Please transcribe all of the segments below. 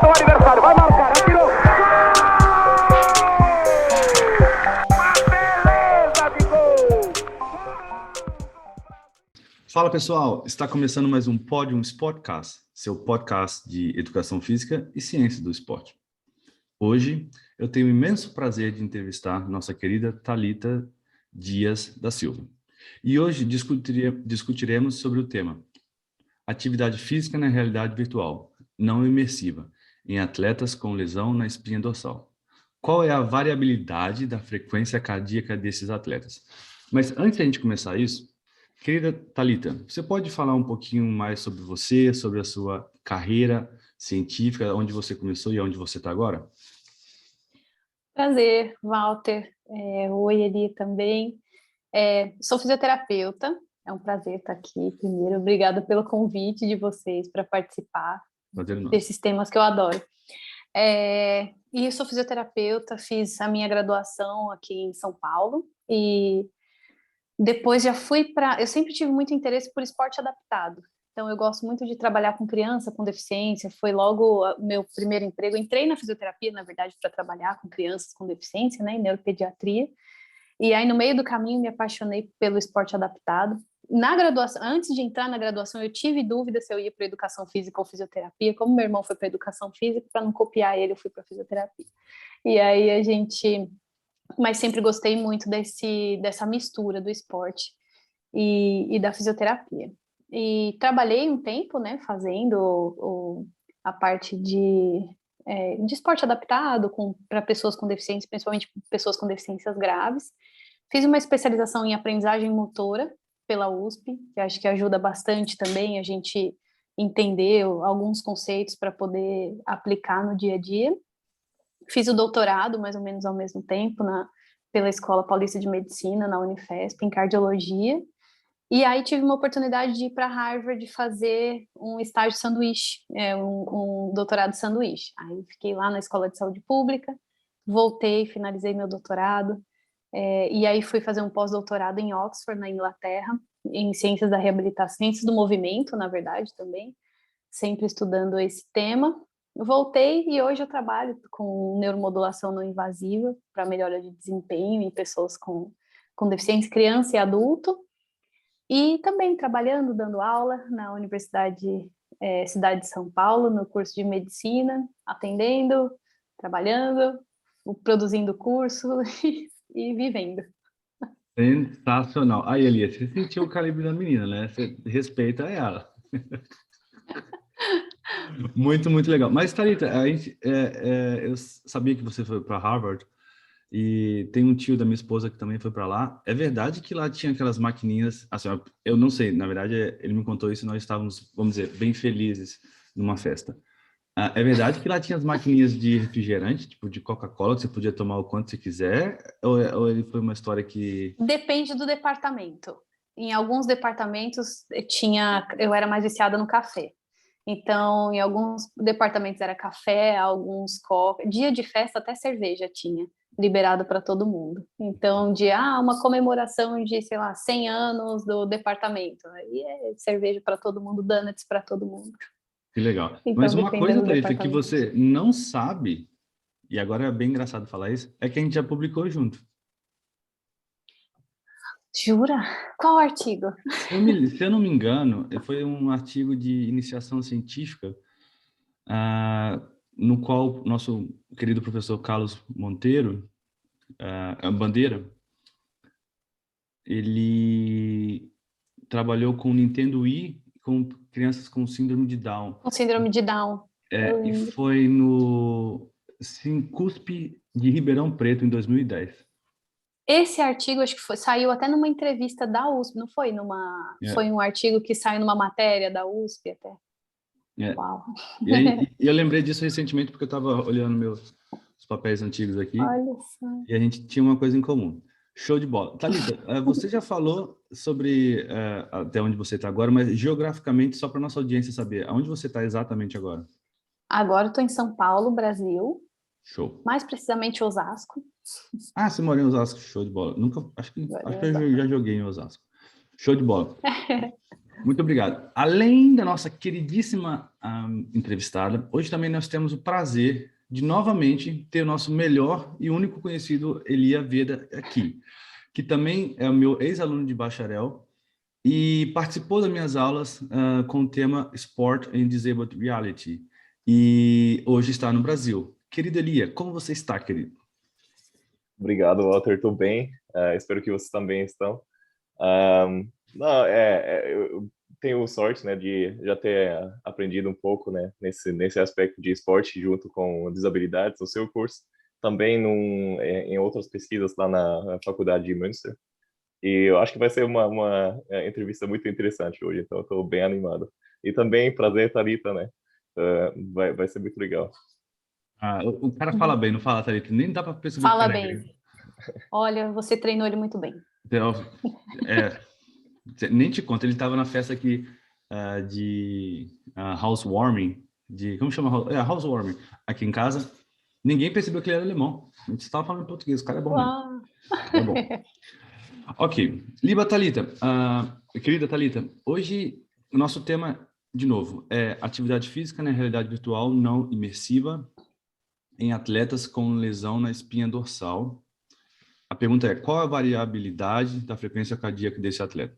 o adversário, vai marcar, atirou. Uma beleza de gol. Fala pessoal, está começando mais um Podium Sportcast, seu podcast de educação física e ciência do esporte. Hoje eu tenho o imenso prazer de entrevistar nossa querida Thalita Dias da Silva. E hoje discutiremos sobre o tema atividade física na realidade virtual, não imersiva, em atletas com lesão na espinha dorsal. Qual é a variabilidade da frequência cardíaca desses atletas? Mas antes de a gente começar isso, querida Thalita, você pode falar um pouquinho mais sobre você, sobre a sua carreira científica, onde você começou e onde você está agora? Prazer, Walter. Oi, Eli, também. Sou fisioterapeuta, é um prazer estar aqui. Primeiro, obrigada pelo convite de vocês para participar desses temas que eu adoro. E eu sou fisioterapeuta, fiz a minha graduação aqui em São Paulo e depois já fui para... Eu sempre tive muito interesse por esporte adaptado. Então, eu gosto muito de trabalhar com criança com deficiência. Foi logo o meu primeiro emprego. Entrei na fisioterapia, na verdade, para trabalhar com crianças com deficiência, né, em neuropediatria. E aí, no meio do caminho, me apaixonei pelo esporte adaptado. Na graduação, antes de entrar na graduação, eu tive dúvida se eu ia para educação física ou fisioterapia. Como meu irmão foi para educação física, para não copiar ele, eu fui para fisioterapia. E aí mas sempre gostei muito dessa mistura do esporte e da fisioterapia. E trabalhei um tempo, né, fazendo a parte de esporte adaptado para pessoas com deficiência, principalmente pessoas com deficiências graves. Fiz uma especialização em aprendizagem motora pela USP, que acho que ajuda bastante também a gente entender alguns conceitos para poder aplicar no dia a dia. Fiz o doutorado, mais ou menos ao mesmo tempo, pela Escola Paulista de Medicina, na Unifesp, em cardiologia. E aí tive uma oportunidade de ir para Harvard fazer um estágio sanduíche, um doutorado sanduíche. Aí fiquei lá na Escola de Saúde Pública, voltei, finalizei meu doutorado, e aí fui fazer um pós-doutorado em Oxford, na Inglaterra, em ciências da reabilitação, ciências do movimento, na verdade, também, sempre estudando esse tema. Voltei e hoje eu trabalho com neuromodulação não invasiva para melhora de desempenho em pessoas com deficiência, criança e adulto. E também trabalhando, dando aula na Universidade Cidade de São Paulo, no curso de medicina, atendendo, trabalhando, produzindo curso e vivendo. Sensacional. Aí, Elias, você sentiu o calibre da menina, né? Você respeita ela. Muito, muito legal. Mas, Thalita, eu sabia que você foi para Harvard e tem um tio da minha esposa que também foi para lá. É verdade que lá tinha aquelas maquininhas, assim, eu não sei, na verdade ele me contou isso e nós estávamos, vamos dizer, bem felizes numa festa. É verdade que lá tinha as maquininhas de refrigerante, tipo de Coca-Cola, que você podia tomar o quanto você quiser? Ou ele foi uma história que... Depende do departamento. Em alguns departamentos eu era mais viciada no café. Então, em alguns departamentos era café, alguns coca. Dia de festa até cerveja tinha, liberado para todo mundo. Então, uma comemoração de, sei lá, 100 anos do departamento. Aí é cerveja para todo mundo, donuts para todo mundo. Que legal. Então, Mas uma coisa, do Thalita, que você não sabe, e agora é bem engraçado falar isso, é que a gente já publicou junto. Jura? Qual artigo? Se eu não me engano, foi um artigo de iniciação científica, no qual nosso querido professor Carlos Monteiro, Bandeira, ele trabalhou com o Nintendo Wii com crianças com síndrome de Down. Com síndrome de Down. E foi no Sincusp de Ribeirão Preto, em 2010. Esse artigo, acho que saiu até numa entrevista da USP, não foi? Foi um artigo que saiu numa matéria da USP até. Uau. E aí, eu lembrei disso recentemente porque eu estava olhando meus papéis antigos aqui. Olha só. E a gente tinha uma coisa em comum. Show de bola. Thalita, você já falou sobre até onde você está agora, mas geograficamente, só para nossa audiência saber, aonde você está exatamente agora? Agora eu estou em São Paulo, Brasil. Show. Mais precisamente Osasco. Você mora em Osasco, show de bola. Acho que eu já joguei em Osasco. Show de bola. Muito obrigado. Além da nossa queridíssima entrevistada, hoje também nós temos o prazer de novamente ter o nosso melhor e único conhecido Elia Veda aqui, que também é o meu ex-aluno de bacharel e participou das minhas aulas com o tema Sport and Disabled Reality e hoje está no Brasil. Querido Elia, como você está, querido? Obrigado, Walter. Estou bem. Espero que vocês também estão. Não, eu tenho sorte, né, de já ter aprendido um pouco, né, nesse aspecto de esporte junto com desabilidades no seu curso, também em outras pesquisas lá na faculdade de Münster. E eu acho que vai ser uma entrevista muito interessante hoje, então eu estou bem animado. E também prazer, Thalita, né? Vai ser muito legal. O cara fala bem, não fala, Thalita? Nem dá para perceber. Fala bem. Olha, você treinou ele muito bem. Nem te conto, ele estava na festa aqui de housewarming, como chama? Housewarming, aqui em casa. Ninguém percebeu que ele era alemão. A gente estava falando em português, o cara é bom mesmo. É bom. Ok. Liba Thalita, querida Thalita, hoje o nosso tema, de novo, é atividade física na realidade virtual não imersiva em atletas com lesão na espinha dorsal. A pergunta é, qual a variabilidade da frequência cardíaca desse atleta?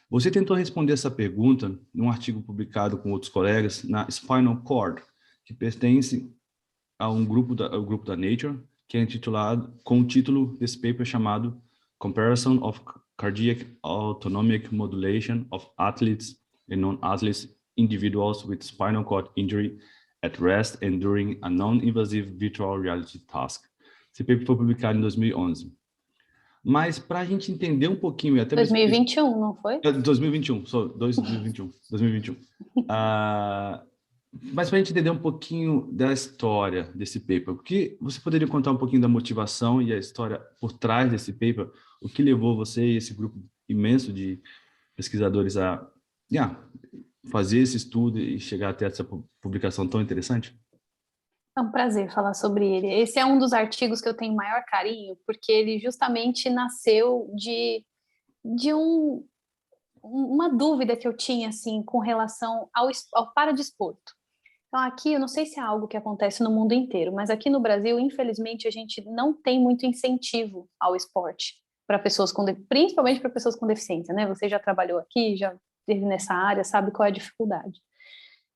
Você tentou responder essa pergunta num artigo publicado com outros colegas na Spinal Cord, que pertence a um grupo da Nature, que é intitulado, com o título desse paper chamado Comparison of Cardiac Autonomic Modulation of Athletes and Non-Athletes Individuals with Spinal Cord Injury at Rest and During a Non-Invasive Virtual Reality Task. Esse paper foi publicado em 2011. Mas para a gente entender um pouquinho... Até 2021, não foi? 2021, 2021. Mas para a gente entender um pouquinho da história desse paper, o que você poderia contar um pouquinho da motivação e a história por trás desse paper, o que levou você e esse grupo imenso de pesquisadores a fazer esse estudo e chegar até essa publicação tão interessante? É um prazer falar sobre ele. Esse é um dos artigos que eu tenho maior carinho, porque ele justamente nasceu de uma dúvida que eu tinha assim, com relação ao paradesporto. Então, aqui, eu não sei se é algo que acontece no mundo inteiro, mas aqui no Brasil, infelizmente, a gente não tem muito incentivo ao esporte, para pessoas principalmente para pessoas com deficiência, né? Você já trabalhou aqui, já esteve nessa área, sabe qual é a dificuldade.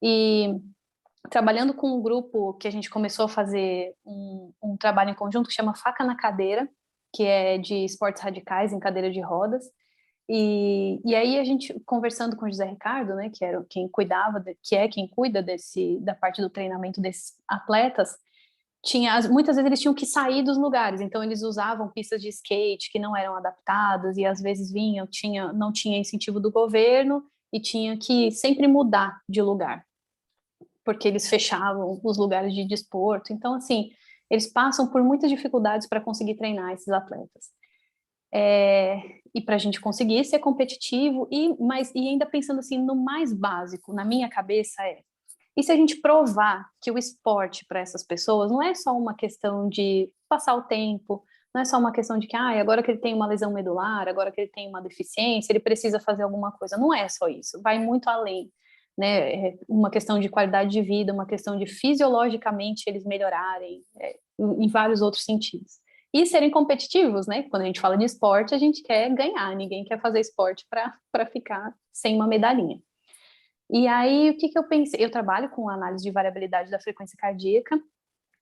E trabalhando com um grupo que a gente começou a fazer um trabalho em conjunto que chama Faca na Cadeira, que é de esportes radicais em cadeira de rodas. E aí a gente, conversando com o José Ricardo, né, que era quem cuidava, quem cuida da parte do treinamento desses atletas, muitas vezes eles tinham que sair dos lugares, então eles usavam pistas de skate que não eram adaptadas e às vezes não tinha incentivo do governo e tinha que sempre mudar de lugar, porque eles fechavam os lugares de desporto. Então, assim, eles passam por muitas dificuldades para conseguir treinar esses atletas. E para a gente conseguir ser competitivo, e ainda pensando assim no mais básico, na minha cabeça e se a gente provar que o esporte para essas pessoas não é só uma questão de passar o tempo, não é só uma questão de que agora que ele tem uma lesão medular, agora que ele tem uma deficiência, ele precisa fazer alguma coisa. Não é só isso, vai muito além, né? É uma questão de qualidade de vida, uma questão de fisiologicamente eles melhorarem, em vários outros sentidos. E serem competitivos, né? Quando a gente fala de esporte, a gente quer ganhar, ninguém quer fazer esporte para ficar sem uma medalhinha. E aí, o que eu pensei? Eu trabalho com análise de variabilidade da frequência cardíaca,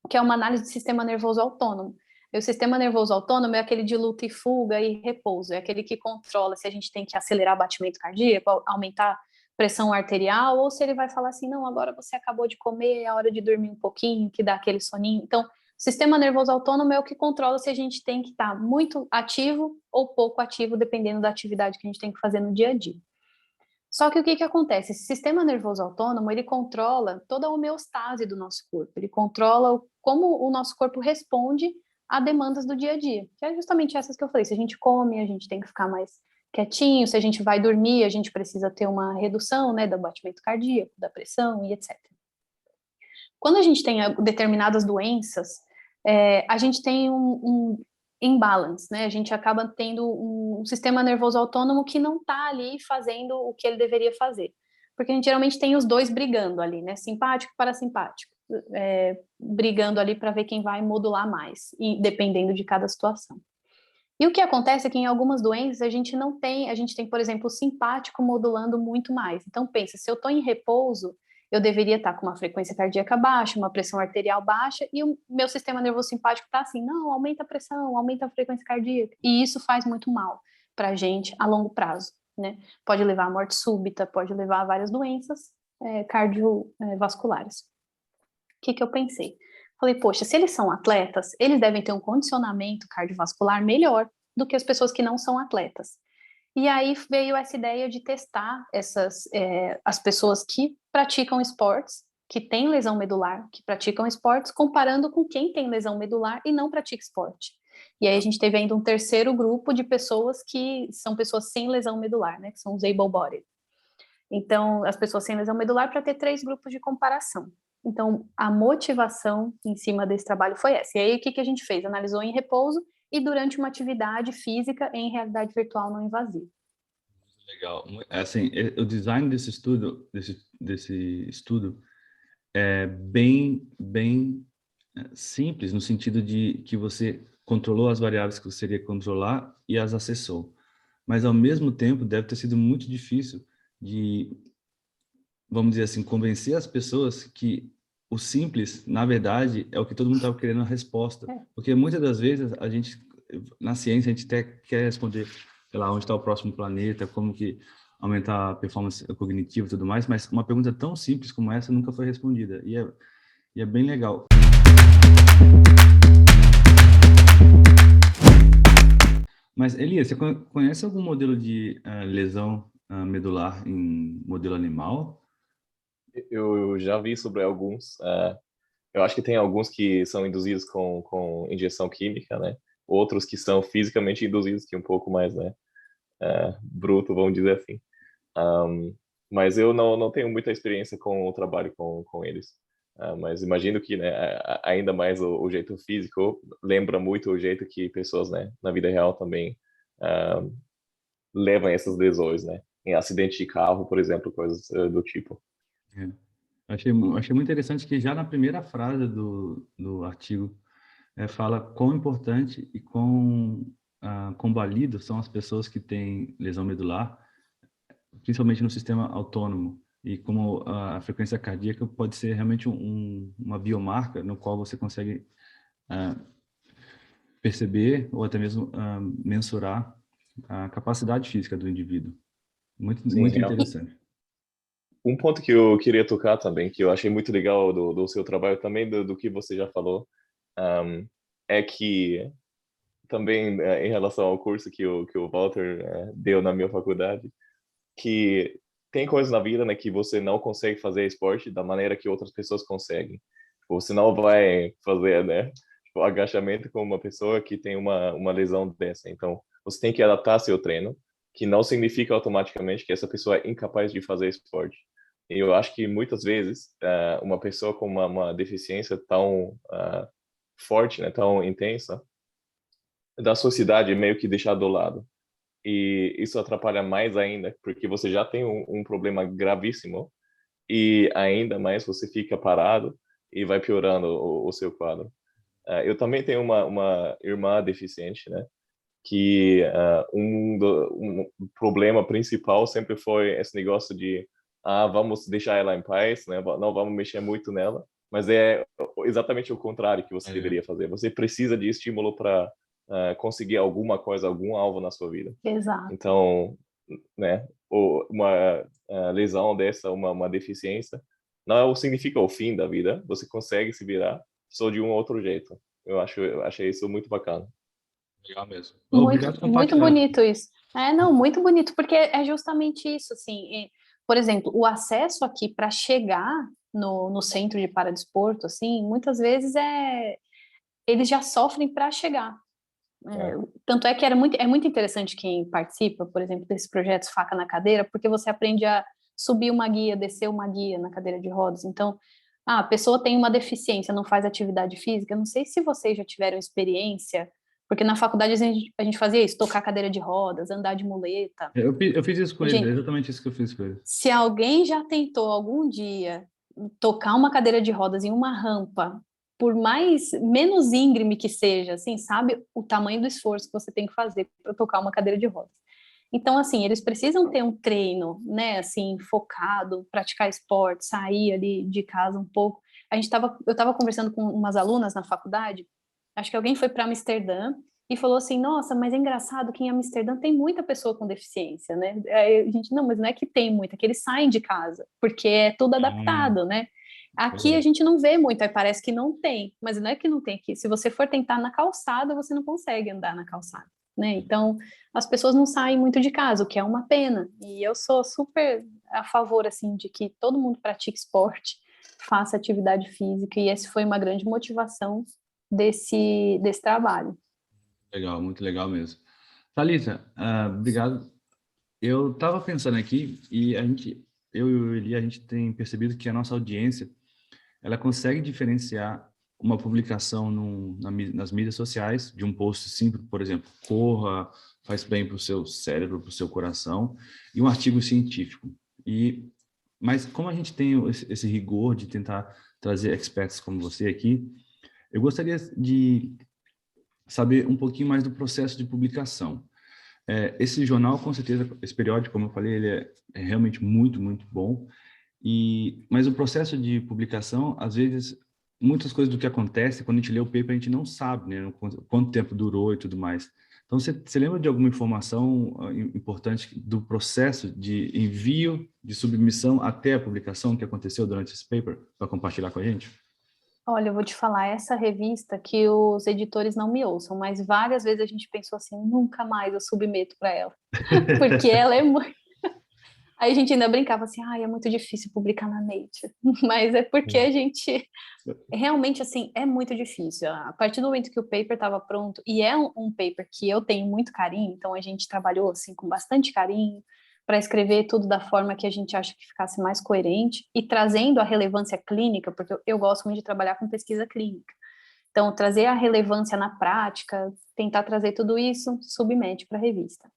que é uma análise do sistema nervoso autônomo. E o sistema nervoso autônomo é aquele de luta e fuga e repouso, é aquele que controla se a gente tem que acelerar o batimento cardíaco, aumentar pressão arterial, ou se ele vai falar assim, não, agora você acabou de comer, é hora de dormir um pouquinho, que dá aquele soninho. Então, o sistema nervoso autônomo é o que controla se a gente tem que estar muito ativo ou pouco ativo, dependendo da atividade que a gente tem que fazer no dia a dia. Só que o que acontece? Esse sistema nervoso autônomo, ele controla toda a homeostase do nosso corpo, ele controla como o nosso corpo responde a demandas do dia a dia, que é justamente essas que eu falei, se a gente come, a gente tem que ficar mais quietinho, se a gente vai dormir, a gente precisa ter uma redução, né, do batimento cardíaco, da pressão e etc. Quando a gente tem determinadas doenças, a gente tem imbalance, né? A gente acaba tendo um sistema nervoso autônomo que não está ali fazendo o que ele deveria fazer. Porque a gente geralmente tem os dois brigando ali, né? Simpático e parasimpático. Brigando ali para ver quem vai modular mais, e dependendo de cada situação. E o que acontece é que em algumas doenças a gente tem, por exemplo, o simpático modulando muito mais. Então pensa, se eu estou em repouso, eu deveria estar com uma frequência cardíaca baixa, uma pressão arterial baixa, e o meu sistema nervoso simpático está assim, não, aumenta a pressão, aumenta a frequência cardíaca. E isso faz muito mal para a gente a longo prazo, né? Pode levar à morte súbita, pode levar a várias doenças cardiovasculares. O que eu pensei? Falei, poxa, se eles são atletas, eles devem ter um condicionamento cardiovascular melhor do que as pessoas que não são atletas. E aí veio essa ideia de testar as pessoas que praticam esportes, que têm lesão medular, que praticam esportes, comparando com quem tem lesão medular e não pratica esporte. E aí a gente teve ainda um terceiro grupo de pessoas que são pessoas sem lesão medular, né, que são os able-bodied. Então, as pessoas sem lesão medular para ter 3 grupos de comparação. Então, a motivação em cima desse trabalho foi essa. E aí, o que a gente fez? Analisou em repouso e durante uma atividade física em realidade virtual não invasiva. Legal. Assim, o design desse estudo é bem simples, no sentido de que você controlou as variáveis que você queria controlar e as acessou. Mas, ao mesmo tempo, deve ter sido muito difícil de, vamos dizer assim, convencer as pessoas que o simples, na verdade, é o que todo mundo estava querendo a resposta. Porque muitas das vezes a gente, na ciência, a gente até quer responder, sei lá, onde está o próximo planeta, como que aumentar a performance cognitiva e tudo mais, mas uma pergunta tão simples como essa nunca foi respondida. E é bem legal. Mas, Elias, você conhece algum modelo de lesão medular em modelo animal? Eu já vi sobre alguns. Eu acho que tem alguns que são induzidos com injeção química, né? Outros que são fisicamente induzidos, que é um pouco mais, né? Bruto, vamos dizer assim. Mas eu não tenho muita experiência com o trabalho com eles. Mas imagino que, né, ainda mais o jeito físico lembra muito o jeito que pessoas, né, na vida real também levam essas lesões, né? Em acidente de carro, por exemplo, coisas do tipo. Achei muito interessante que já na primeira frase do artigo fala quão importante e quão combalido são as pessoas que têm lesão medular, principalmente no sistema autônomo, e como a frequência cardíaca pode ser realmente uma biomarca no qual você consegue perceber ou até mesmo mensurar a capacidade física do indivíduo. Muito interessante. Um ponto que eu queria tocar também, que eu achei muito legal do seu trabalho, também do que você já falou, é que também em relação ao curso que o Walter deu na minha faculdade, que tem coisas na vida, né, que você não consegue fazer esporte da maneira que outras pessoas conseguem. Você não vai fazer, né, tipo, agachamento com uma pessoa que tem uma lesão dessa. Então, você tem que adaptar seu treino, que não significa automaticamente que essa pessoa é incapaz de fazer esporte. E eu acho que muitas vezes uma pessoa com uma deficiência tão forte, né, tão intensa, da sociedade meio que deixar do lado. E isso atrapalha mais ainda, porque você já tem um problema gravíssimo e ainda mais você fica parado e vai piorando o seu quadro. Eu também tenho uma irmã deficiente, né? Que um problema principal sempre foi esse negócio de vamos deixar ela em paz, né? Não vamos mexer muito nela. Mas é exatamente o contrário que você deveria fazer. Você precisa de estímulo para conseguir alguma coisa, algum alvo na sua vida. Exato. Então, né, uma lesão dessa, uma deficiência, não significa o fim da vida. Você consegue se virar só de um outro jeito. Eu achei isso muito bacana. Legal mesmo. Muito bonito isso. Não, muito bonito, porque é justamente isso, assim. Por exemplo, o acesso aqui para chegar no centro de paradesporto, assim, muitas vezes eles já sofrem para chegar. Tanto é que é muito interessante quem participa, por exemplo, desses projetos Faca na Cadeira, porque você aprende a subir uma guia, descer uma guia na cadeira de rodas. Então, a pessoa tem uma deficiência, não faz atividade física. Não sei se vocês já tiveram experiência Porque na faculdade a gente fazia isso, tocar cadeira de rodas, andar de muleta. Eu fiz isso com ele, Gente, exatamente isso que eu fiz com ele. se alguém já tentou algum dia tocar uma cadeira de rodas em uma rampa, por menos íngreme que seja, assim, sabe o tamanho do esforço que você tem que fazer para tocar uma cadeira de rodas. Então, assim, eles precisam ter um treino, né, assim, focado, praticar esporte, sair ali de casa um pouco. Eu estava conversando com umas alunas na faculdade, acho que alguém foi para Amsterdã e falou assim, nossa, mas é engraçado que em Amsterdã tem muita pessoa com deficiência, né? Aí a gente, não, mas não é que tem muita, é que eles saem de casa, porque é tudo adaptado, né? Aqui a gente não vê muito, aí parece que não tem, mas não é que não tem aqui. Se você for tentar na calçada, você não consegue andar na calçada, né? Então, as pessoas não saem muito de casa, o que é uma pena. E eu sou super a favor, assim, de que todo mundo pratique esporte, faça atividade física, e essa foi uma grande motivação desse trabalho. Legal, muito legal mesmo. Thalita, obrigado. Eu estava pensando aqui e eu e o Eli, a gente tem percebido que a nossa audiência, ela consegue diferenciar uma publicação nas mídias sociais de um post simples, por exemplo, corra, faz bem para o seu cérebro, para o seu coração, e um artigo científico. Mas como a gente tem esse rigor de tentar trazer experts como você aqui, eu gostaria de saber um pouquinho mais do processo de publicação. Esse jornal, com certeza, esse periódico, como eu falei, ele é realmente muito, muito bom. Mas o processo de publicação, às vezes, muitas coisas do que acontece, quando a gente lê o paper, a gente não sabe, né? Quanto tempo durou e tudo mais. Então, você lembra de alguma informação importante do processo de envio, de submissão até a publicação que aconteceu durante esse paper, para compartilhar com a gente? Olha, eu vou te falar, essa revista que os editores não me ouçam, mas várias vezes a gente pensou assim, nunca mais eu submeto para ela, porque ela é muito... Aí a gente ainda brincava assim, é muito difícil publicar na Nature, mas é porque a gente, realmente, assim, é muito difícil. A partir do momento que o paper estava pronto, e é um paper que eu tenho muito carinho, então a gente trabalhou, assim, com bastante carinho, para escrever tudo da forma que a gente acha que ficasse mais coerente e trazendo a relevância clínica, porque eu gosto muito de trabalhar com pesquisa clínica. Então, trazer a relevância na prática, tentar trazer tudo isso, submete para a revista.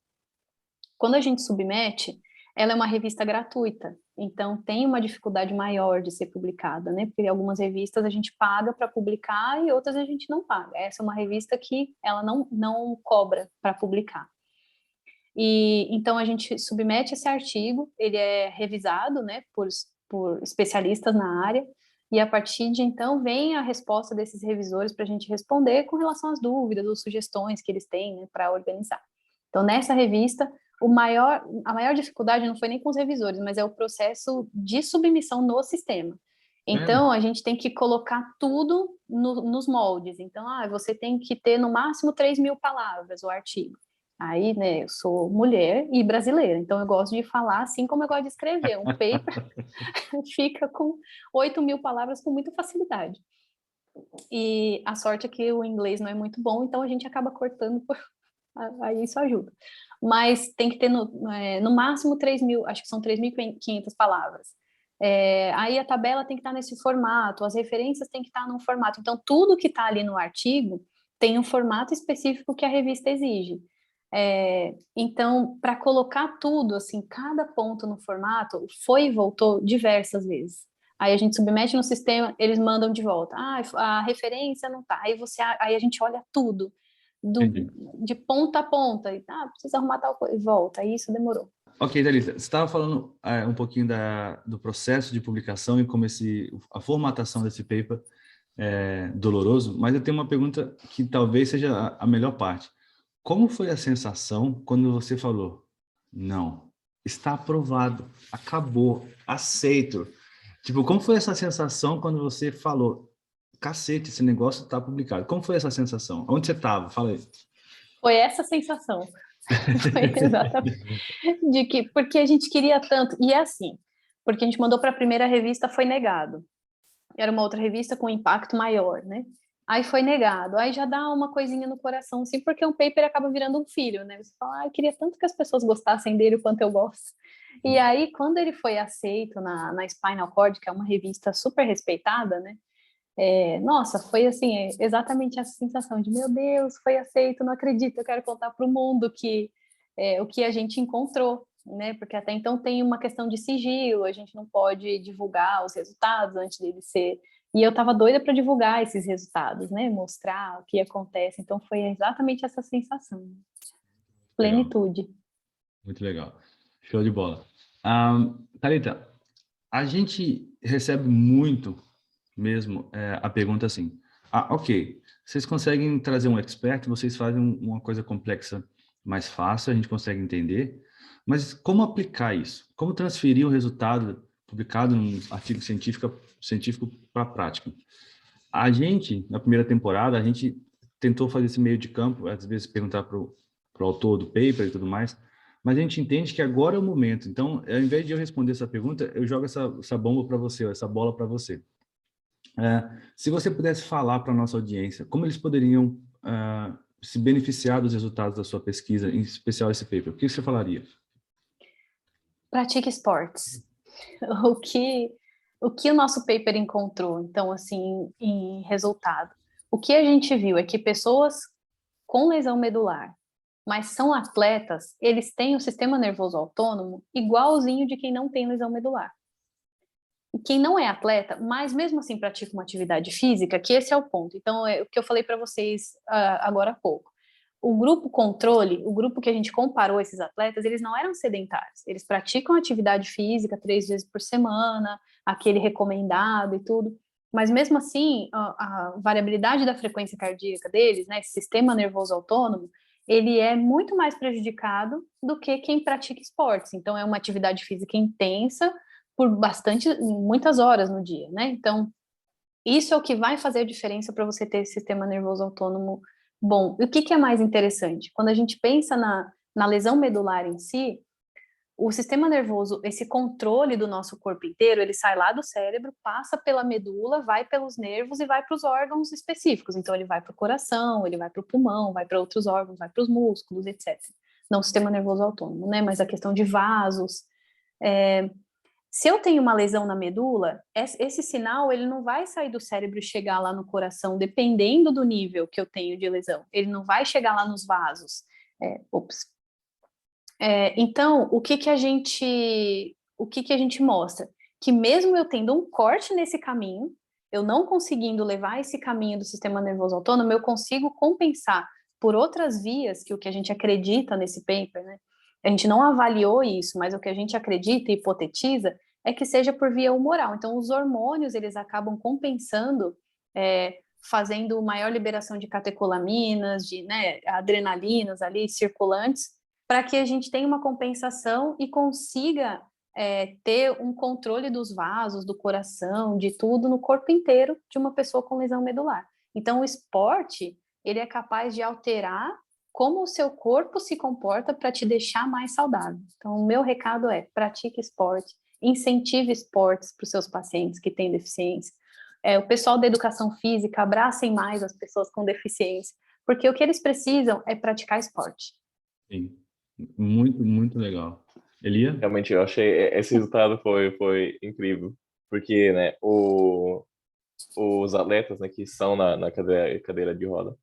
Quando a gente submete, ela é uma revista gratuita, então tem uma dificuldade maior de ser publicada, né? Porque algumas revistas a gente paga para publicar e outras a gente não paga. Essa é uma revista que ela não cobra para publicar. E então a gente submete esse artigo, ele é revisado, né, por especialistas na área, e a partir de então vem a resposta desses revisores para a gente responder com relação às dúvidas ou sugestões que eles têm, né, para organizar. Então, nessa revista, a maior dificuldade não foi nem com os revisores, mas é o processo de submissão no sistema. Então, a gente tem que colocar tudo nos moldes. Então, você tem que ter no máximo 3.000 palavras o artigo. Aí, né, eu sou mulher e brasileira, então eu gosto de falar assim como eu gosto de escrever. Um paper fica com 8.000 palavras com muita facilidade. E a sorte é que o inglês não é muito bom, então a gente acaba cortando, aí isso ajuda. Mas tem que ter no máximo 3.000, acho que são 3.500 palavras. Aí a tabela tem que estar nesse formato, as referências tem que estar num formato. Então, tudo que está ali no artigo tem um formato específico que a revista exige. Então, para colocar tudo, assim, cada ponto no formato, foi e voltou diversas vezes. Aí a gente submete no sistema, eles mandam de volta. A referência não tá. Aí a gente olha tudo, de ponta a ponta. E, precisa arrumar tal coisa, e volta. Aí isso demorou. Ok, Thalita, você estava falando um pouquinho do processo de publicação e como a formatação desse paper é doloroso, mas eu tenho uma pergunta que talvez seja a melhor parte. Como foi a sensação quando você falou, não, está aprovado, acabou, aceito? Tipo, como foi essa sensação quando você falou, cacete, esse negócio está publicado? Como foi essa sensação? Onde você estava? Fala aí. Foi essa sensação. Foi exatamente. Porque a gente queria tanto. E é assim, porque a gente mandou para a primeira revista, foi negado. Era uma outra revista com impacto maior, né? Aí foi negado, aí já dá uma coisinha no coração, assim, porque um paper acaba virando um filho, né? Você fala, eu queria tanto que as pessoas gostassem dele o quanto eu gosto. E aí, quando ele foi aceito na Spinal Cord, que é uma revista super respeitada, né? Nossa, foi assim, exatamente essa sensação de, meu Deus, foi aceito, não acredito, eu quero contar para o mundo o que a gente encontrou, né? Porque até então tem uma questão de sigilo, a gente não pode divulgar os resultados antes dele ser. E eu estava doida para divulgar esses resultados, né? Mostrar o que acontece. Então foi exatamente essa sensação. Legal. Plenitude. Muito legal. Show de bola. Thalita, a gente recebe muito mesmo a pergunta assim, ok, vocês conseguem trazer um expert, vocês fazem uma coisa complexa mais fácil, a gente consegue entender, mas como aplicar isso? Como transferir o resultado publicado num artigo científico para a prática? A gente, na primeira temporada, a gente tentou fazer esse meio de campo, às vezes perguntar para o autor do paper e tudo mais, mas a gente entende que agora é o momento. Então, ao invés de eu responder essa pergunta, eu jogo essa bomba para você, essa bola para você. Se você pudesse falar para a nossa audiência, como eles poderiam se beneficiar dos resultados da sua pesquisa, em especial esse paper, o que você falaria? Pratique esportes. O que o nosso paper encontrou, então, assim, em resultado? O que a gente viu é que pessoas com lesão medular, mas são atletas, eles têm o sistema nervoso autônomo igualzinho de quem não tem lesão medular. E quem não é atleta, mas mesmo assim pratica uma atividade física, que esse é o ponto. Então, é o que eu falei para vocês agora há pouco. O grupo controle, o grupo que a gente comparou esses atletas, eles não eram sedentários. Eles praticam atividade física 3 vezes por semana, aquele recomendado e tudo. Mas mesmo assim, a variabilidade da frequência cardíaca deles, né, esse sistema nervoso autônomo, ele é muito mais prejudicado do que quem pratica esportes. Então, é uma atividade física intensa por muitas horas no dia, né? Então, isso é o que vai fazer a diferença para você ter esse sistema nervoso autônomo bom. E o que é mais interessante? Quando a gente pensa na lesão medular em si, o sistema nervoso, esse controle do nosso corpo inteiro, ele sai lá do cérebro, passa pela medula, vai pelos nervos e vai para os órgãos específicos. Então, ele vai para o coração, ele vai para o pulmão, vai para outros órgãos, vai para os músculos, etc. Não o sistema nervoso autônomo, né? Mas a questão de vasos. Se eu tenho uma lesão na medula, esse sinal ele não vai sair do cérebro e chegar lá no coração, dependendo do nível que eu tenho de lesão. Ele não vai chegar lá nos vasos. Então, o que a gente mostra? Que mesmo eu tendo um corte nesse caminho, eu não conseguindo levar esse caminho do sistema nervoso autônomo, eu consigo compensar por outras vias, que o que a gente acredita nesse paper, né? A gente não avaliou isso, mas o que a gente acredita e hipotetiza é que seja por via humoral. Então, os hormônios, eles acabam compensando, fazendo maior liberação de catecolaminas, de adrenalinas ali, circulantes, para que a gente tenha uma compensação e consiga ter um controle dos vasos, do coração, de tudo no corpo inteiro de uma pessoa com lesão medular. Então, o esporte, ele é capaz de alterar como o seu corpo se comporta para te deixar mais saudável. Então, o meu recado é: pratique esporte, incentive esportes para os seus pacientes que têm deficiência. O pessoal da educação física, abracem mais as pessoas com deficiência, porque o que eles precisam é praticar esporte. Sim, muito, muito legal. Elia? Realmente, eu achei esse resultado foi incrível, porque, né, os atletas, né, que são na cadeira de roda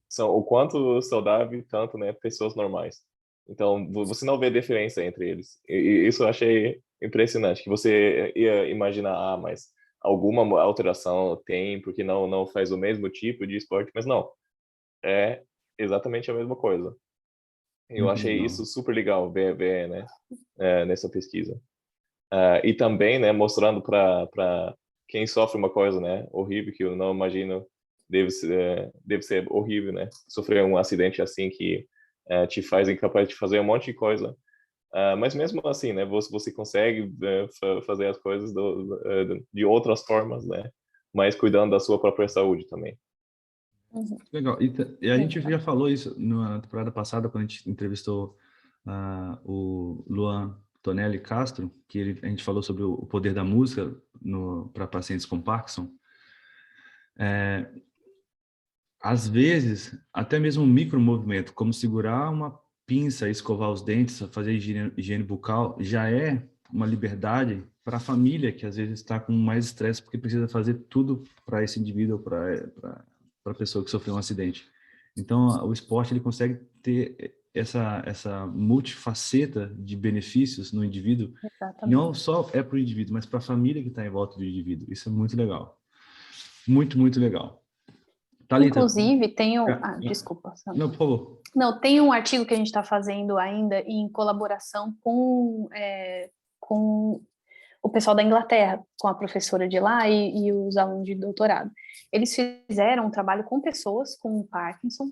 são o quanto saudável, tanto, né, pessoas normais. Então, você não vê diferença entre eles. E isso eu achei impressionante, que você ia imaginar, mas alguma alteração tem, porque não faz o mesmo tipo de esporte, mas não. É exatamente a mesma coisa. Eu Muito achei legal. isso super legal ver né, nessa pesquisa. E também, né, mostrando para quem sofre uma coisa, né, horrível, que eu não imagino, deve ser horrível, né, sofrer um acidente assim que te faz incapaz de fazer um monte de coisa. Mas mesmo assim, né, você consegue fazer as coisas de outras formas, né, mas cuidando da sua própria saúde também. Uhum. Legal. E a gente já falou isso na temporada passada, quando a gente entrevistou o Luan Tonelli Castro, que a gente falou sobre o poder da música para pacientes com Parkinson. Às vezes, até mesmo um micromovimento, como segurar uma pinça, escovar os dentes, fazer higiene bucal, já é uma liberdade para a família, que às vezes está com mais estresse porque precisa fazer tudo para esse indivíduo, para a pessoa que sofreu um acidente. Então, o esporte ele consegue ter essa multifaceta de benefícios no indivíduo. Exatamente. Não só é para o indivíduo, mas para a família que está em volta do indivíduo. Isso é muito legal. Muito, muito legal. Thalita, inclusive, tem um... desculpa. Não, por favor. Não, tem um artigo que a gente está fazendo ainda em colaboração com o pessoal da Inglaterra, com a professora de lá e os alunos de doutorado. Eles fizeram um trabalho com pessoas com Parkinson,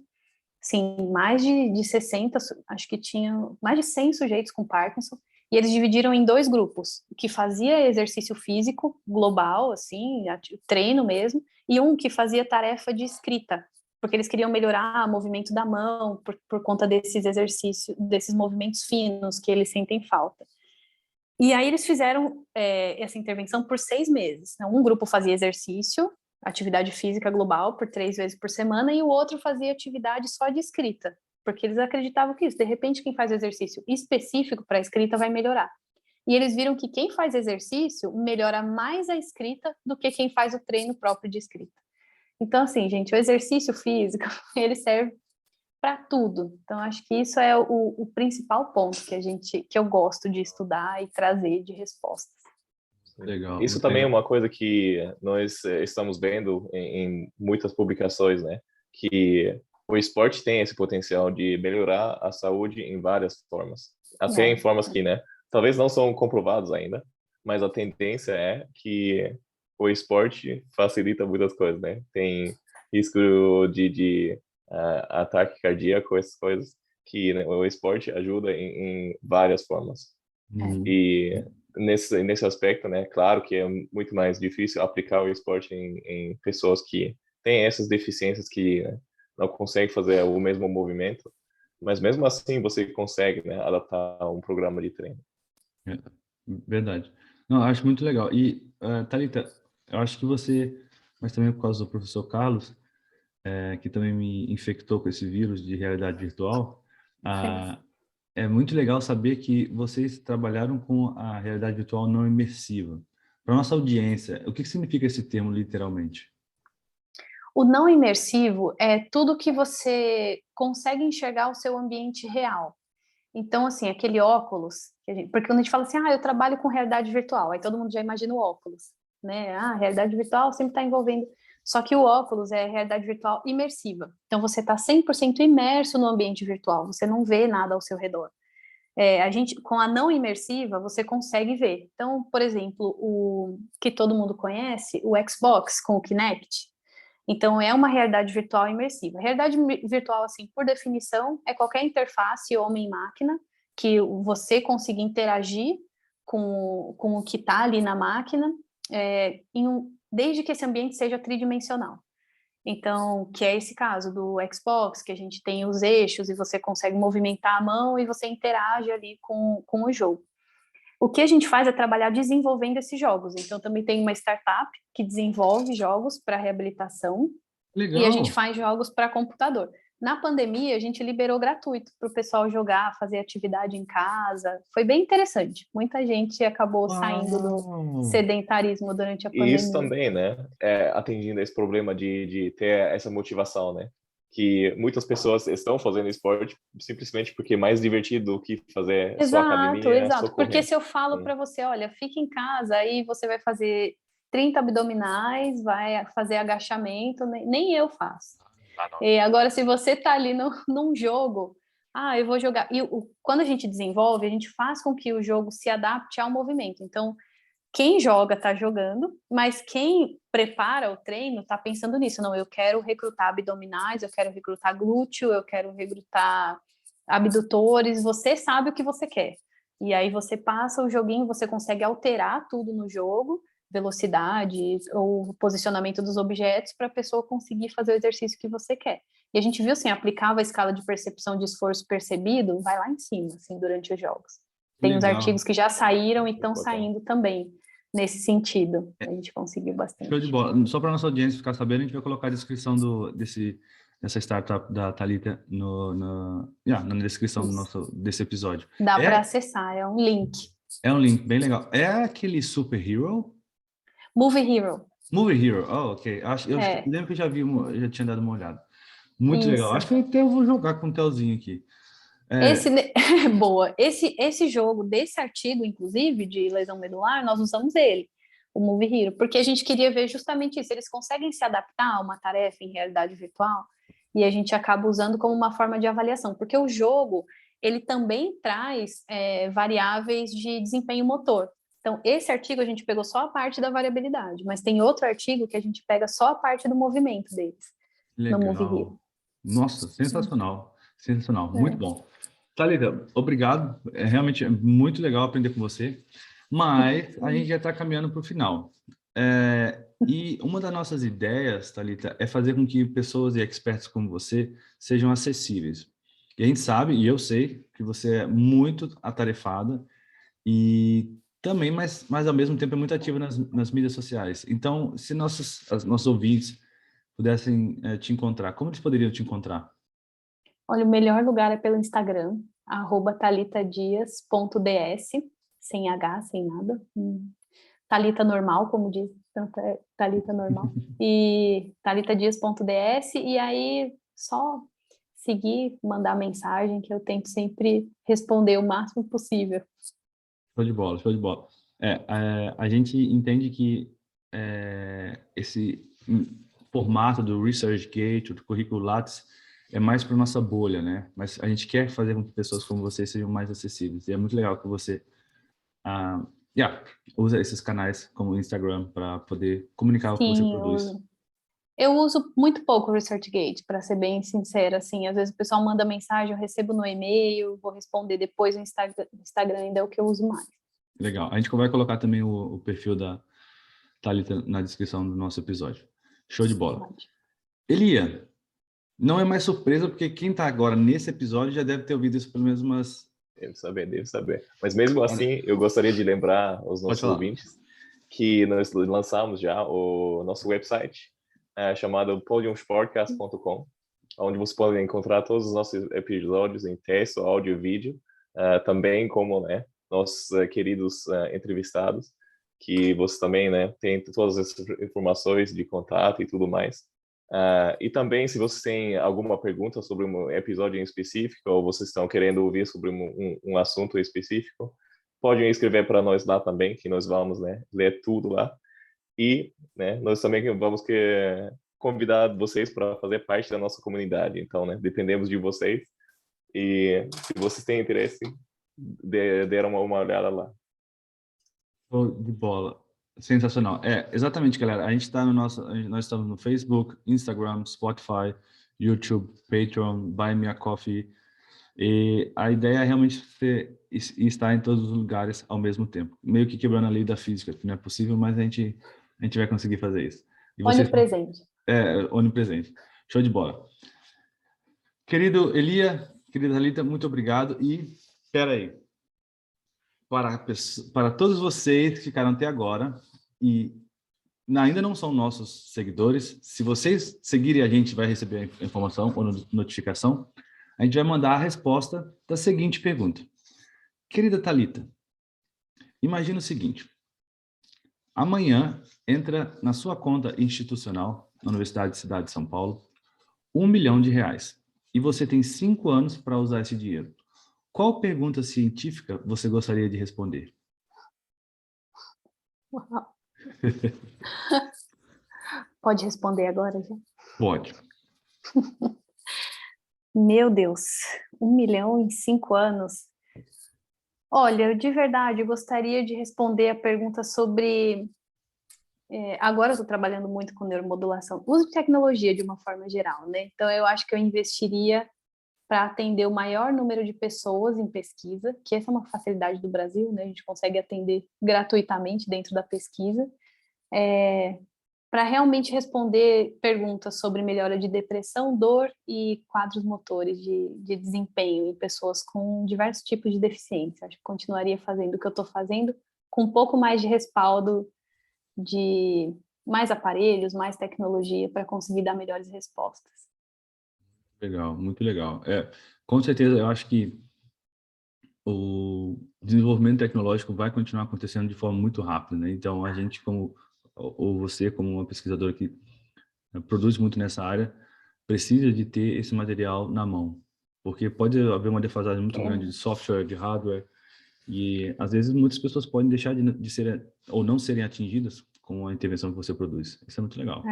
sim, mais de 60, acho que tinha mais de 100 sujeitos com Parkinson, e eles dividiram em 2 grupos, que fazia exercício físico global, assim, treino mesmo, e um que fazia tarefa de escrita, porque eles queriam melhorar o movimento da mão por conta desses exercícios, desses movimentos finos que eles sentem falta. E aí eles fizeram essa intervenção por 6 meses. Um grupo fazia exercício, atividade física global, por 3 vezes por semana, e o outro fazia atividade só de escrita, porque eles acreditavam que isso, de repente, quem faz exercício específico para a escrita vai melhorar. E eles viram que quem faz exercício melhora mais a escrita do que quem faz o treino próprio de escrita. Então, assim, gente, o exercício físico, ele serve para tudo. Então, acho que isso é o principal ponto que eu gosto de estudar e trazer de respostas. Legal. Isso também é uma coisa que nós estamos vendo em muitas publicações, né? Que o esporte tem esse potencial de melhorar a saúde em várias formas. Até em formas que, né, talvez não são comprovadas ainda, mas a tendência é que o esporte facilita muitas coisas, né? Tem risco de ataque cardíaco, essas coisas que, né, o esporte ajuda em várias formas. E nesse aspecto, né, claro que é muito mais difícil aplicar o esporte em pessoas que têm essas deficiências que, né, não conseguem fazer o mesmo movimento, mas mesmo assim você consegue, né, adaptar um programa de treino. Verdade. Não, acho muito legal. E, Thalita, eu acho que você, mas também por causa do professor Carlos, que também me infectou com esse vírus de realidade virtual, é muito legal saber que vocês trabalharam com a realidade virtual não imersiva. Para nossa audiência, o que significa esse termo literalmente? O não imersivo é tudo que você consegue enxergar o seu ambiente real. Então, assim, aquele óculos, porque quando a gente fala assim, eu trabalho com realidade virtual, aí todo mundo já imagina o óculos, né? Realidade virtual sempre está envolvendo... Só que o óculos é realidade virtual imersiva. Então, você está 100% imerso no ambiente virtual, você não vê nada ao seu redor. Com a não imersiva, você consegue ver. Então, por exemplo, o que todo mundo conhece, o Xbox com o Kinect. Então, é uma realidade virtual imersiva. Realidade virtual, assim, por definição, é qualquer interface homem-máquina que você consiga interagir com o que está ali na máquina, desde que esse ambiente seja tridimensional. Então, que é esse caso do Xbox, que a gente tem os eixos e você consegue movimentar a mão e você interage ali com o jogo. O que a gente faz é trabalhar desenvolvendo esses jogos. Então, também tem uma startup que desenvolve jogos para reabilitação. Legal. E a gente faz jogos para computador. Na pandemia, a gente liberou gratuito para o pessoal jogar, fazer atividade em casa. Foi bem interessante. Muita gente acabou saindo do sedentarismo durante a pandemia. E isso também, né, atingindo esse problema de ter essa motivação, né? Que muitas pessoas estão fazendo esporte simplesmente porque é mais divertido do que fazer só academia. Exato. Porque se eu falo para você, olha, fica em casa, aí você vai fazer 30 abdominais, vai fazer agachamento, nem eu faço. E agora, se você está ali num jogo, eu vou jogar. E quando a gente desenvolve, a gente faz com que o jogo se adapte ao movimento. Então, quem joga está jogando, mas quem prepara o treino está pensando nisso. Não, eu quero recrutar abdominais, eu quero recrutar glúteo, eu quero recrutar abdutores. Você sabe o que você quer. E aí você passa o joguinho, você consegue alterar tudo no jogo, velocidade ou posicionamento dos objetos para a pessoa conseguir fazer o exercício que você quer. E a gente viu, assim, aplicava a escala de percepção de esforço percebido, vai lá em cima, assim, durante os jogos. Tem uns artigos que já saíram e estão saindo também nesse sentido. A gente conseguiu bastante. Show de bola. Só para nossa audiência ficar sabendo, a gente vai colocar a descrição dessa startup da Thalita na descrição desse episódio. Dá para acessar, é um link. É um link bem legal. É aquele Super Hero? Movie Hero. Movie Hero, oh, ok. Eu É, lembro que eu já vi, já tinha dado uma olhada. Muito legal. isso. Acho que eu até vou jogar com o Telzinho aqui. Esse, boa. Esse jogo, desse artigo, inclusive, de lesão medular, nós usamos ele, o Movie Hero, porque a gente queria ver justamente isso. Eles conseguem se adaptar a uma tarefa em realidade virtual e a gente acaba usando como uma forma de avaliação, porque o jogo, ele também traz variáveis de desempenho motor. Então, esse artigo a gente pegou só a parte da variabilidade, mas tem outro artigo que a gente pega só a parte do movimento deles, no Movie Hero. Legal. Nossa, sensacional. Sensacional. Muito É. bom. Thalita, obrigado. É realmente muito legal aprender com você. Mas a gente já está caminhando para o final. E uma das nossas ideias, Thalita, é fazer com que pessoas e experts como você sejam acessíveis. E a gente sabe, e eu sei, que você é muito atarefada e também, mas ao mesmo tempo é muito ativa nas mídias sociais. Então, se nossos ouvintes pudessem te encontrar, como eles poderiam te encontrar? Olha, o melhor lugar é pelo Instagram, @talitadias.ds, sem H, sem nada. Thalita normal, como diz, tanto é Thalita normal. E talitadias.ds, e aí só seguir, mandar mensagem, que eu tento sempre responder o máximo possível. Show de bola, show de bola. A gente entende que esse formato do ResearchGate, do currículo Lattes, é mais para nossa bolha, né? Mas a gente quer fazer com que pessoas como você sejam mais acessíveis. E é muito legal que você usa esses canais como o Instagram para poder comunicar o que você Sim, produz. eu uso muito pouco o ResearchGate, para ser bem sincera, assim, às vezes o pessoal manda mensagem, eu recebo no e-mail, vou responder depois no Instagram ainda é o que eu uso mais. Legal. A gente vai colocar também o perfil da Thalita na descrição do nosso episódio. Show de bola. Elia, não é mais surpresa, porque quem está agora nesse episódio já deve ter ouvido isso pelo menos umas... Deve saber, deve saber. Mas mesmo assim, eu gostaria de lembrar aos Pode nossos falar. ouvintes que nós lançamos já o nosso website, chamado podiumsportcast.com, onde você pode encontrar todos os nossos episódios em texto, áudio e vídeo, também como, né, nossos queridos entrevistados, que você também, né, tem todas essas informações de contato e tudo mais. E também, se você tem alguma pergunta sobre um episódio em específico, ou vocês estão querendo ouvir sobre um assunto específico, podem escrever para nós lá também, que nós vamos, né, ler tudo lá. E, né, nós também vamos convidar vocês para fazer parte da nossa comunidade. Então, né, dependemos de vocês. E se vocês têm interesse, deram uma olhada lá. Show de bola. Sensacional. Exatamente, galera. A gente está nós estamos no Facebook, Instagram, Spotify, YouTube, Patreon, Buy Me a Coffee. E a ideia é realmente estar em todos os lugares ao mesmo tempo. Meio que quebrando a lei da física, que não é possível, mas a gente vai conseguir fazer isso. E vocês... Onipresente. Onipresente. Show de bola. Querido Elia, querida Thalita, muito obrigado. E, espera aí. Para todos vocês que ficaram até agora e ainda não são nossos seguidores, se vocês seguirem a gente, vai receber a informação ou notificação. A gente vai mandar a resposta da seguinte pergunta. Querida Thalita, imagina o seguinte. Amanhã entra na sua conta institucional, na Universidade de Cidade de São Paulo, R$1 milhão e você tem 5 anos para usar esse dinheiro. Qual pergunta científica você gostaria de responder? Pode responder agora já? Pode. Meu Deus, 1 milhão em 5 anos. Olha, eu de verdade gostaria de responder a pergunta sobre... agora eu estou trabalhando muito com neuromodulação, uso de tecnologia de uma forma geral, né? Então eu acho que eu investiria para atender o maior número de pessoas em pesquisa, que essa é uma facilidade do Brasil, né? A gente consegue atender gratuitamente dentro da pesquisa, para realmente responder perguntas sobre melhora de depressão, dor e quadros motores de desempenho em pessoas com diversos tipos de deficiência. Acho que continuaria fazendo o que eu estou fazendo, com um pouco mais de respaldo de mais aparelhos, mais tecnologia para conseguir dar melhores respostas. Legal, muito legal. Com certeza, eu acho que o desenvolvimento tecnológico vai continuar acontecendo de forma muito rápida, né? Então, a gente, ou você, como uma pesquisadora que produz muito nessa área, precisa de ter esse material na mão, porque pode haver uma defasagem muito grande de software, de hardware, e às vezes muitas pessoas podem deixar de ser ou não serem atingidas com a intervenção que você produz. Isso é muito legal.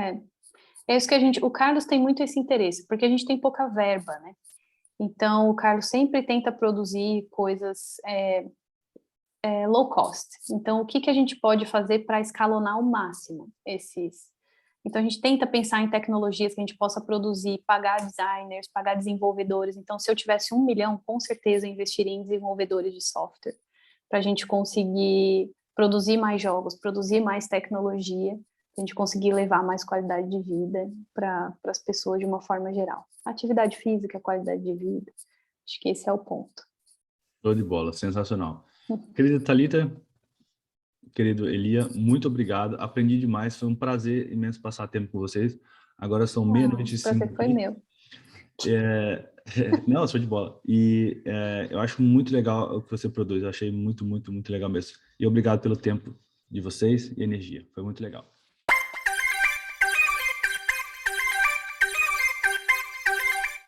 É isso que o Carlos tem muito esse interesse, porque a gente tem pouca verba, né? Então, o Carlos sempre tenta produzir coisas low cost. Então, o que a gente pode fazer para escalonar ao máximo esses? Então, a gente tenta pensar em tecnologias que a gente possa produzir, pagar designers, pagar desenvolvedores. Então, se eu tivesse 1 milhão, com certeza eu investiria em desenvolvedores de software, para a gente conseguir produzir mais jogos, produzir mais tecnologia, a gente conseguir levar mais qualidade de vida para as pessoas de uma forma geral. Atividade física, qualidade de vida, acho que esse é o ponto. Show de bola, sensacional. Querida Thalita, querido Elia, muito obrigado, aprendi demais, foi um prazer imenso passar tempo com vocês. Agora são meia-noite e 5. O prazer foi meu. Não, show de bola. E eu acho muito legal o que você produz, eu achei muito, muito, muito legal mesmo. E obrigado pelo tempo de vocês e energia, foi muito legal.